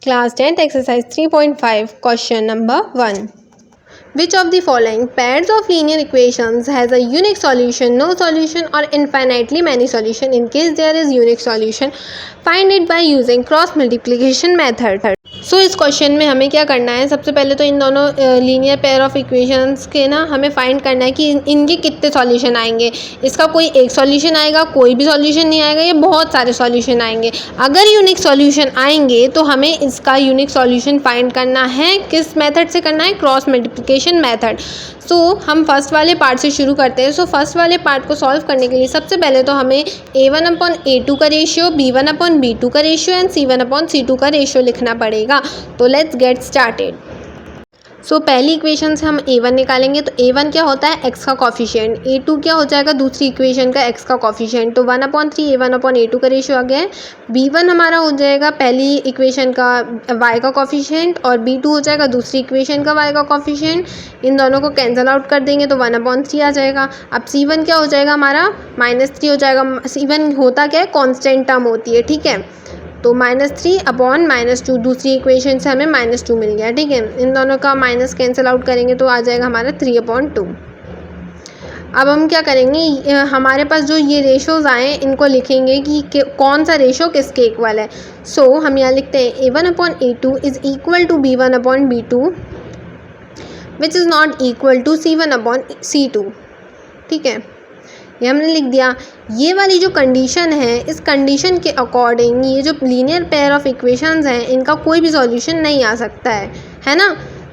Class 10th exercise 3.5 question number 1. Which of the following pairs of linear equations has a unique solution, no solution or infinitely many solution? In case there is unique solution, find it by using cross multiplication method. सो इस question में हमें क्या करना है, सबसे पहले तो इन दोनों लीनियर पेयर ऑफ इक्वेशंस के ना हमें फाइंड करना है कि इनके कितने सॉल्यूशन आएंगे। इसका कोई एक सॉल्यूशन आएगा, कोई भी सॉल्यूशन नहीं आएगा, ये बहुत सारे सॉल्यूशन आएंगे। अगर यूनिक सॉल्यूशन आएंगे तो हमें इसका यूनिक सॉल्यूशन फाइंड करना है। किस मेथड से करना है? Cross multiplication method. सो हम फर्स्ट वाले पार्ट से शुरू करते हैं। सो फर्स्ट वाले पार्ट को सॉल्व करने के लिए सबसे पहले तो हमें a1/a2 का रेशियो, b1/b2 का रेशियो एंड c1/c2 का रेशियो लिखना पड़ेगा। तो लेट्स गेट स्टार्टेड। सो पहली इक्वेशन से हम a1 निकालेंगे। तो a1 क्या होता है? x का कॉफिशिएंट। a2 क्या हो जाएगा? दूसरी इक्वेशन का x का कॉफिशिएंट। तो 1/3 a1/a2 का रेशियो आ गया है। b1 हमारा हो जाएगा पहली इक्वेशन का y का कॉफिशिएंट और b2 हो जाएगा दूसरी इक्वेशन का y का कॉफिशिएंट। इन दोनों को कैंसिल आउट कर देंगे तो 1/3 आ जाएगा। अब c1 क्या हो जाएगा? हमारा -3 हो जाएगा। c1 होता क्या है? कॉन्स्टेंट टर्म होती है, ठीक है। तो -3/-2 दूसरी इक्वेशन से हमें -2 मिल गया, ठीक है। इन दोनों का माइनस कैंसिल आउट करेंगे तो आ जाएगा हमारा 3/2। अब हम क्या करेंगे, हमारे पास जो ये रेशोज़ आए इनको लिखेंगे कि कौन सा रेशो किसके इक्वल है। सो हम यहाँ लिखते हैं a1/a2 is equal to b1/b2 which is not equal to c1/c2, ठीक है। ये हमने लिख दिया। ये वाली जो कंडीशन है, इस कंडीशन के अकॉर्डिंग ये जो लीनियर पेयर ऑफ इक्वेशंस हैं इनका कोई भी सॉल्यूशन नहीं आ सकता है ना।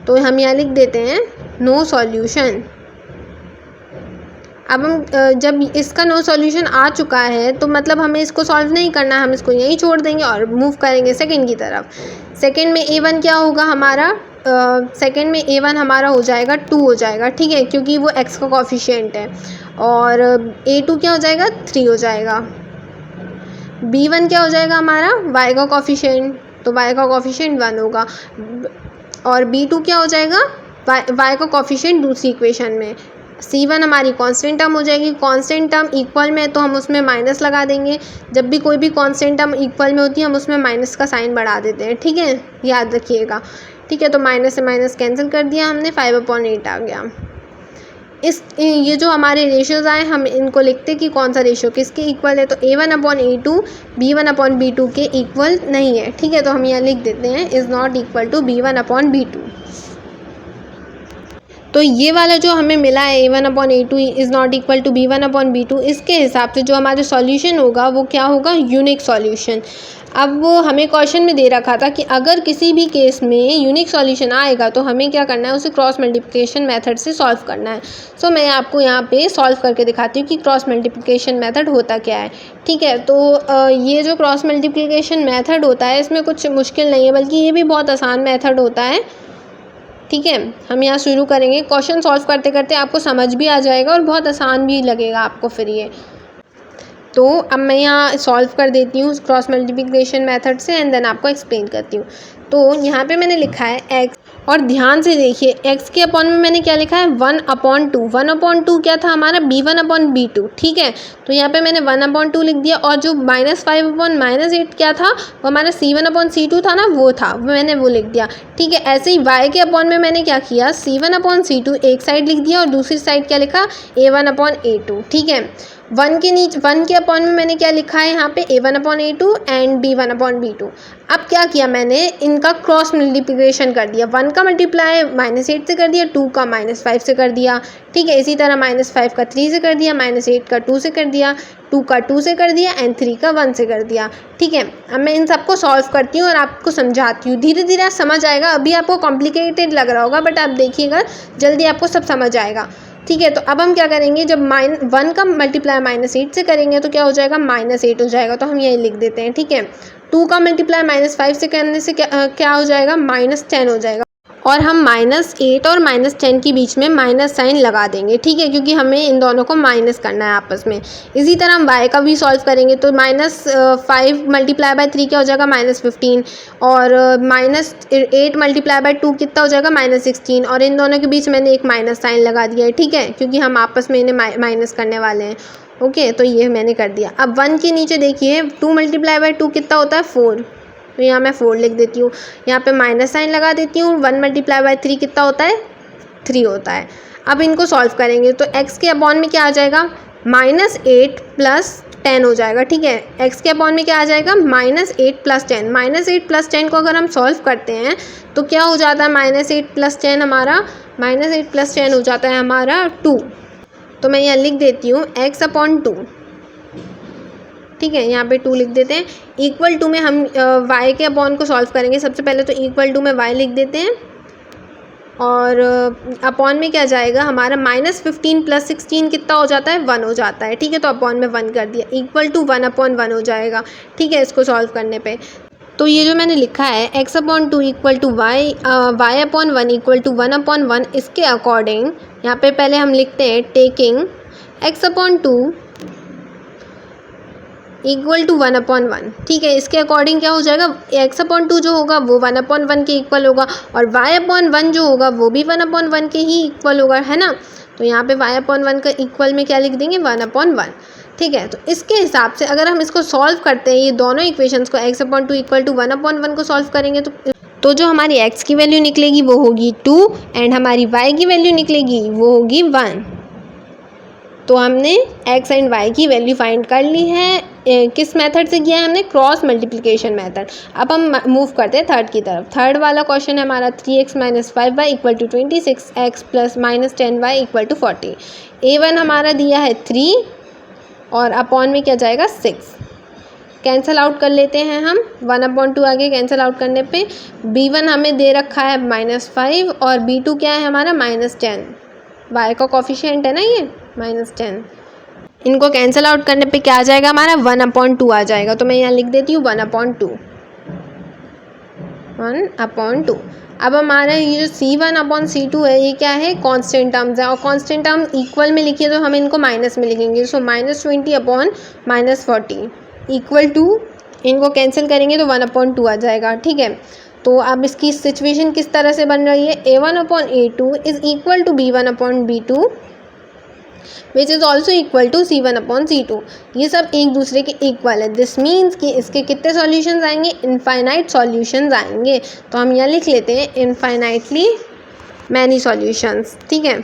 तो हम यहाँ लिख देते हैं नो सॉल्यूशन। अब हम जब इसका नो सॉल्यूशन आ चुका है तो मतलब हमें इसको सॉल्व नहीं करना है, हम इसको यहीं छोड़ देंगे और मूव करेंगे सेकंड की तरफ। सेकंड में a1 क्या होगा हमारा? सेकंड में a1 हमारा हो जाएगा 2 हो जाएगा, ठीक है, क्योंकि वो x का कॉफिशिएंट है। और a2 क्या हो जाएगा? 3 हो जाएगा। b1 क्या हो जाएगा हमारा? y का कॉफिशिएंट, तो y का कॉफिशिएंट 1 होगा। और b2 क्या हो जाएगा? y का कॉफिशिएंट दूसरी इक्वेशन में। c1 हमारी कांस्टेंट टर्म हो जाएगी। कांस्टेंट टर्म इक्वल में तो हम उसमें माइनस लगा देंगे। जब भी कोई भी कांस्टेंट टर्म इक्वल में होती है हम उसमें माइनस का साइन बढ़ा देते हैं, ठीक है, याद रखिएगा, ठीक है। तो माइनस से माइनस कैंसिल कर दिया हमने, 5/8 आ गया। ये जो हमारे रेशियोज़ आए हम इनको लिखते कि कौन सा रेशियो किसके इक्वल है। तो a1/a2 b1/b2 के इक्वल नहीं है, ठीक है। तो हम यहाँ लिख देते हैं is not equal to b1/b2। तो ये वाला जो हमें मिला है a1/a2 is not equal to b1/b2, इसके हिसाब से जो हमारा सॉल्यूशन होगा वो क्या होगा? Unique solution. अब वो हमें क्वेश्चन में दे रखा था कि अगर किसी भी केस में यूनिक सॉल्यूशन आएगा तो हमें क्या करना है? उसे क्रॉस मल्टीप्लिकेशन मेथड से सॉल्व करना है। सो मैं आपको यहाँ पे सॉल्व करके दिखाती हूँ कि क्रॉस मल्टीप्लिकेशन मेथड होता क्या है, ठीक है। तो ये जो क्रॉस मल्टीप्लिकेशन मेथड होता है इसमें कुछ मुश्किल नहीं है, बल्कि ये भी बहुत आसान मेथड होता है, ठीक है। हम यहाँ शुरू करेंगे। क्वेश्चन सॉल्व करते करते आपको समझ भी आ जाएगा और बहुत आसान भी लगेगा आपको फिर ये। तो अब मैं यहाँ सॉल्व कर देती हूँ क्रॉस मल्टीप्लिकेशन मेथड से एंड देन आपको एक्सप्लेन करती हूँ। तो यहाँ पे मैंने लिखा है x, और ध्यान से देखिए x के अपॉन में मैंने क्या लिखा है? 1/2। 1/2 क्या था हमारा? b1/b2, ठीक है। तो यहाँ पे मैंने 1/2 लिख दिया। और जो -5/-8 क्या था? वो हमारा c1/c2 था ना, वो था, मैंने वो लिख दिया, ठीक है। ऐसे ही y के अपॉन में मैंने क्या किया? c1/c2 एक साइड लिख दिया और दूसरी साइड क्या लिखा? a1/a2, ठीक है। 1 के अपॉन में मैंने क्या लिखा है यहाँ पे? a1/a2 and b1/b2। अब क्या किया मैंने? इनका क्रॉस मल्टीप्लिकेशन कर दिया। 1 का मल्टीप्लाई -8 से कर दिया, 2 का -5 से कर दिया, ठीक है। इसी तरह -5 का 3 से कर दिया, -8 का 2 से कर दिया, 2 का 2 से कर दिया एंड 3 का 1 से कर दिया, ठीक है। अब मैं इन सबको सॉल्व करती हूँ और आपको समझाती हूँ। धीरे धीरे समझ आएगा। अभी आपको कॉम्प्लिकेटेड लग रहा होगा बट आप देखिएगा जल्दी आपको सब समझ आएगा, ठीक है। तो अब हम क्या करेंगे? जब 1 का मल्टीप्लाई -8 से करेंगे तो क्या हो जाएगा? -8 हो जाएगा। तो हम यही लिख देते हैं, ठीक है। 2 का मल्टीप्लाई -5 से करने से क्या हो जाएगा? -10 हो जाएगा। और हम -8 और -10 के बीच में माइनस साइन लगा देंगे, ठीक है, क्योंकि हमें इन दोनों को माइनस करना है आपस में। इसी तरह हम y का भी सॉल्व करेंगे तो -5 मल्टीप्लाई बाय 3 क्या हो जाएगा? -15। और -8 मल्टीप्लाई बाय 2 कितना हो जाएगा? -16। और इन दोनों के बीच मैंने एक माइनस साइन लगा दिया है, ठीक है, क्योंकि हम आपस में इन्हें माइनस करने वाले हैं। ओके, तो ये मैंने कर दिया। अब 1 के नीचे देखिए 2 मल्टीप्लाई बाय 2 कितना होता है? 4, तो यहाँ मैं 4 लिख देती हूँ, यहाँ पे माइनस साइन लगा देती हूँ। 1 मल्टीप्लाई बाय 3 कितना होता है, 3 होता है। अब इनको सॉल्व करेंगे तो x के अपॉन में क्या आ जाएगा, -8 + 10 हो जाएगा, ठीक है। x के अपॉन में क्या आ जाएगा, -8 + 10। -8 + 10 को अगर हम सॉल्व करते हैं तो क्या हो जाता है, -8 + 10 हमारा, -8 + 10 हो जाता है हमारा 2। तो मैं यहाँ लिख देती हूँ x/2, ठीक है, यहाँ पे 2 लिख देते हैं। इक्वल टू में हम y के अपॉन को सॉल्व करेंगे। सबसे पहले तो इक्वल टू में y लिख देते हैं और अपॉन में क्या जाएगा हमारा, -15 + 16 कितना हो जाता है, 1 हो जाता है, ठीक है। तो अपॉन में 1 कर दिया, इक्वल टू 1/1 हो जाएगा, ठीक है, इसको सॉल्व करने पे। तो ये जो मैंने लिखा है x/2 equal to y/1 equal to 1/1, इसके अकॉर्डिंग यहाँ पे पहले हम लिखते हैं टेकिंग x/2 इक्वल टू 1/1, ठीक है। इसके अकॉर्डिंग क्या हो जाएगा, x/2 जो होगा वो 1/1 के इक्वल होगा और y/1 जो होगा वो भी 1/1 के ही इक्वल होगा, है ना। तो यहाँ पे y/1 का इक्वल में क्या लिख देंगे, 1/1, ठीक है। तो इसके हिसाब से अगर हम इसको सॉल्व करते हैं, ये दोनों इक्वेशंस को x/2 इक्वल टू 1/1 को सॉल्व करेंगे तो जो हमारी x की वैल्यू निकलेगी वो होगी 2 एंड हमारी y की वैल्यू निकलेगी वो होगी 1। तो हमने x एंड y की वैल्यू फाइंड कर ली है। किस मेथड से किया है हमने, क्रॉस मल्टीप्लिकेशन मेथड। अब हम मूव करते हैं थर्ड की तरफ। थर्ड वाला क्वेश्चन है हमारा 3x - 5y equal to 26x + -10y equal to 40। a1 हमारा दिया है 3 और अपॉन में क्या जाएगा, 6। कैंसिल आउट कर लेते हैं हम, 1/2 आगे कैंसिल आउट करने पे। b1 हमें दे रखा है -5 और b2 क्या है हमारा, -10। y का कॉफिशिएंट है ना ये, -10। इनको कैंसिल आउट करने पे क्या आ जाएगा हमारा, 1/2 आ जाएगा। तो मैं यहाँ लिख देती हूँ 1/2। अब हमारा ये जो C1/C2 है ये क्या है, कांस्टेंट टर्म्स है और कांस्टेंट टर्म इक्वल में लिखिए तो हम इनको माइनस में लिखेंगे। सो -20/-40 इक्वल टू, इनको कैंसिल करेंगे तो 1/2 आ जाएगा, ठीक है। तो अब इसकी सिचुएशन किस तरह से बन रही है, a1/a2 is equal to b1/b2 which is also equal to C1/C2। ये सब एक दूसरे के इक्वल है। दिस मीन्स कि इसके कितने सॉल्यूशंस आएंगे, इनफाइनाइट सॉल्यूशंस आएंगे। तो हम यहाँ लिख लेते हैं इनफाइनाइटली मैनी सॉल्यूशंस, ठीक है।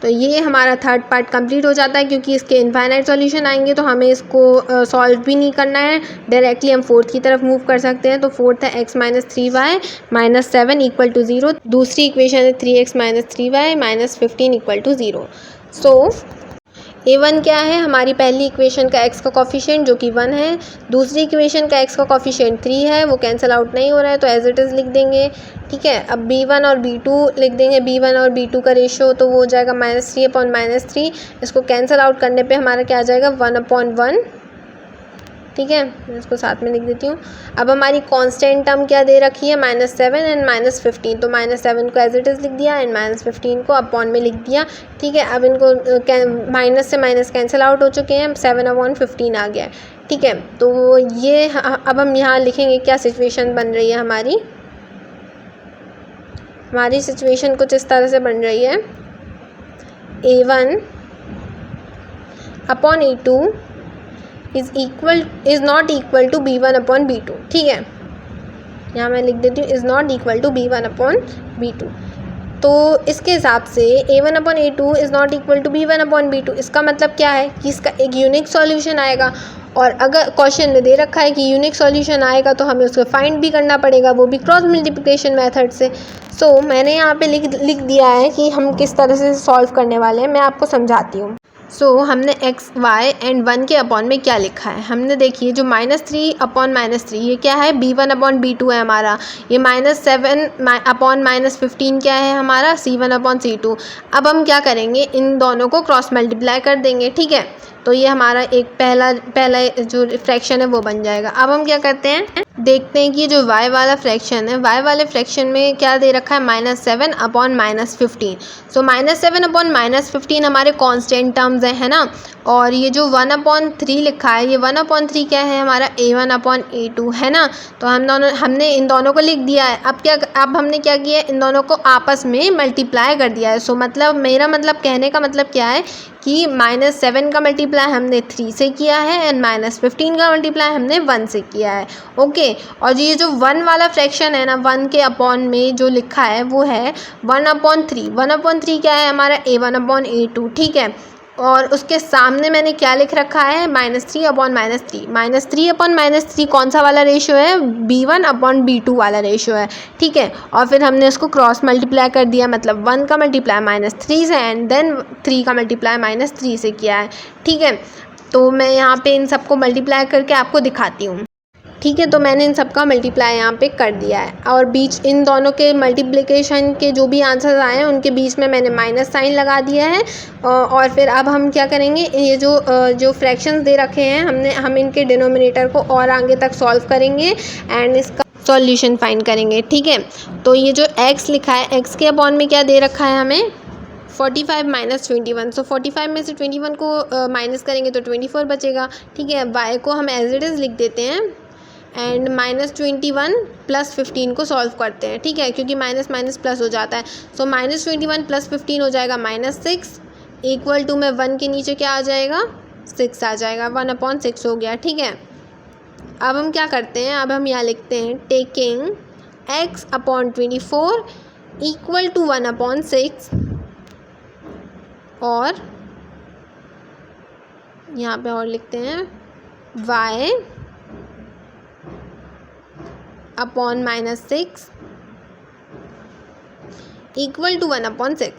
तो ये हमारा थर्ड पार्ट कंप्लीट हो जाता है क्योंकि इसके इनफाइनाइट सॉल्यूशन आएंगे तो हमें इसको सॉल्व भी नहीं करना है, डायरेक्टली हम फोर्थ की तरफ मूव कर सकते हैं। तो फोर्थ है x - 3y - 7 इक्वल टू 0। दूसरी इक्वेशन है 3x - 3y - 15 equal to 0। So a1 क्या है, हमारी पहली इक्वेशन का x का कॉफिशिएंट जो कि 1 है, दूसरी इक्वेशन का x का कॉफिशिएंट 3 है, वो कैंसिल आउट नहीं हो रहा है तो एज इट इज़ लिख देंगे, ठीक है। अब b1 और b2 लिख देंगे, b1 और b2 का रेशो तो वो हो जाएगा -3/-3। इसको कैंसिल आउट करने पे हमारा क्या आ जाएगा, 1/1, ठीक है। मैं इसको साथ में लिख देती हूँ। अब हमारी कांस्टेंट टर्म क्या दे रखी है, -7 एंड -15। तो -7 को एज इट इज़ लिख दिया एंड -15 को अपॉन में लिख दिया, ठीक है। अब इनको माइनस से माइनस कैंसिल आउट हो चुके हैं, 7/15 आ गया, ठीक है। तो ये अब हम यहाँ लिखेंगे क्या सिचुएशन बन रही है हमारी सिचुएशन कुछ इस तरह से बन रही है, a1/a2 is not equal to b1/b2, ठीक है। यहाँ मैं लिख देती हूँ is not equal to b1/b2। तो इसके हिसाब से a1/a2 is not equal to b1/b2, इसका मतलब क्या है कि इसका एक यूनिक सॉल्यूशन आएगा। और अगर क्वेश्चन में दे रखा है कि यूनिक सॉल्यूशन आएगा तो हमें उसको फाइंड भी करना पड़ेगा, वो भी क्रॉस मल्टीप्लिकेशन मेथड से। सो मैंने यहाँ पे लिख दिया है कि हम किस तरह से सॉल्व करने वाले हैं, मैं आपको समझाती हूँ। हमने x, y एंड 1 के अपॉन में क्या लिखा है, हमने देखिए जो -3/-3 ये क्या है, b1/b2 है हमारा। ये -7/-15 क्या है हमारा, C1/C2। अब हम क्या करेंगे, इन दोनों को क्रॉस मल्टीप्लाई कर देंगे, ठीक है। तो ये हमारा एक पहला जो फ्रैक्शन है वो बन जाएगा। अब हम क्या करते हैं, देखते हैं कि जो y वाला फ्रैक्शन है, y वाले फ्रैक्शन में क्या दे रखा है, -7/-15। सो -7/-15 हमारे कांस्टेंट टर्म्स हैं, है ना। और ये जो 1/3 लिखा है, ये 1/3 क्या है हमारा, a1/a2 है ना। तो हमने इन दोनों को लिख दिया है। अब हमने क्या किया है, इन दोनों को आपस में मल्टीप्लाई कर दिया है। सो मतलब मेरा मतलब कहने का मतलब क्या है कि -7 का मल्टीप्लाई हमने 3 से किया है एंड -15 का मल्टीप्लाई हमने 1 से किया है। ओके, और ये जो 1 वाला फ्रैक्शन है ना, 1 के अपॉन में जो लिखा है वो है 1/3। 1/3 क्या है हमारा A1/A2, ठीक है। और उसके सामने मैंने क्या लिख रखा है, -3/-3। -3/-3 कौन सा वाला रेशियो है, B1/B2 वाला रेशियो है, ठीक है। और फिर हमने उसको क्रॉस मल्टीप्लाई कर दिया, मतलब 1 का मल्टीप्लाई -3 से एंड देन 3 का मल्टीप्लाई -3 से किया है, ठीक है। तो मैं यहाँ पे इन सबको मल्टीप्लाई करके आपको दिखाती हूँ, ठीक है। तो मैंने इन सब का मल्टीप्लाई यहाँ पे कर दिया है और बीच इन दोनों के मल्टीप्लिकेशन के जो भी आंसर्स आए हैं उनके बीच में मैंने माइनस साइन लगा दिया है। और फिर अब हम क्या करेंगे, ये जो फ्रैक्शंस दे रखे हैं हम इनके डिनोमिनेटर को और आगे तक सॉल्व करेंगे एंड इसका सॉल्यूशन फाइंड करेंगे, ठीक है। तो ये जो x लिखा है, x के अपॉन में क्या दे रखा है हमें, 45 - 21। सो 45 में से 21 को माइनस करेंगे तो 24 बचेगा, ठीक है। y को हम एज इट इज़ लिख देते हैं एंड -21 + 15 को सॉल्व करते हैं, ठीक है, क्योंकि माइनस माइनस प्लस हो जाता है। सो -21 + 15 हो जाएगा -6 इक्वल टू में 1 के नीचे क्या आ जाएगा, 6 आ जाएगा, 1/6 हो गया, ठीक है। अब हम क्या करते हैं, अब हम यहाँ लिखते हैं टेकिंग x/24 इक्वल टू 1/6 और यहाँ पे और लिखते हैं y/-6 इक्वल टू 1/6।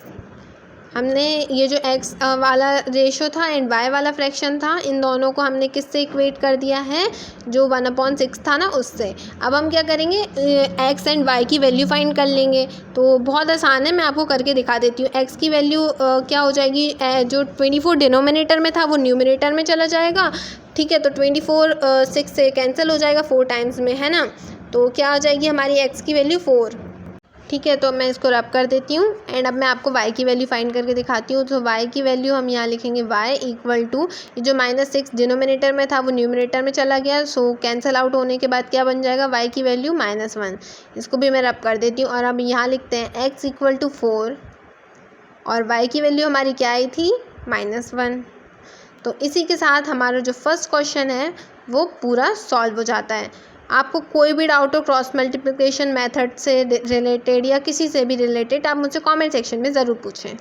हमने ये जो x वाला रेशो था एंड y वाला फ्रैक्शन था, इन दोनों को हमने किससे इक्वेट कर दिया है, जो 1/6 था ना उससे। अब हम क्या करेंगे, x एंड y की वैल्यू फाइंड कर लेंगे। तो बहुत आसान है, मैं आपको करके दिखा देती हूँ। x की वैल्यू क्या हो जाएगी, जो 24 डिनोमिनेटर में था वो न्यूमिनेटर में चला जाएगा, ठीक है। तो 24 6 से कैंसिल हो जाएगा 4 टाइम्स में, है ना। तो क्या आ जाएगी हमारी x की वैल्यू 4, ठीक है। तो मैं इसको रब कर देती हूँ एंड अब मैं आपको y की वैल्यू फाइंड करके दिखाती हूँ। तो y की वैल्यू हम यहाँ लिखेंगे y इक्वल टू, ये जो -6 डिनोमिनेटर में था वो न्यूमिनेटर में चला गया, सो कैंसिल आउट होने के बाद क्या बन जाएगा, y की वैल्यू -1। इसको भी मैं रब कर देती हूँ और अब यहाँ लिखते हैं x इक्वल टू 4 और y की वैल्यू हमारी क्या आई थी, -1। तो इसी के साथ हमारा जो फर्स्ट क्वेश्चन है वो पूरा सॉल्व हो जाता है। आपको कोई भी डाउट हो क्रॉस मल्टीप्लिकेशन मेथड से रिलेटेड या किसी से भी रिलेटेड, आप मुझसे कमेंट सेक्शन में ज़रूर पूछें।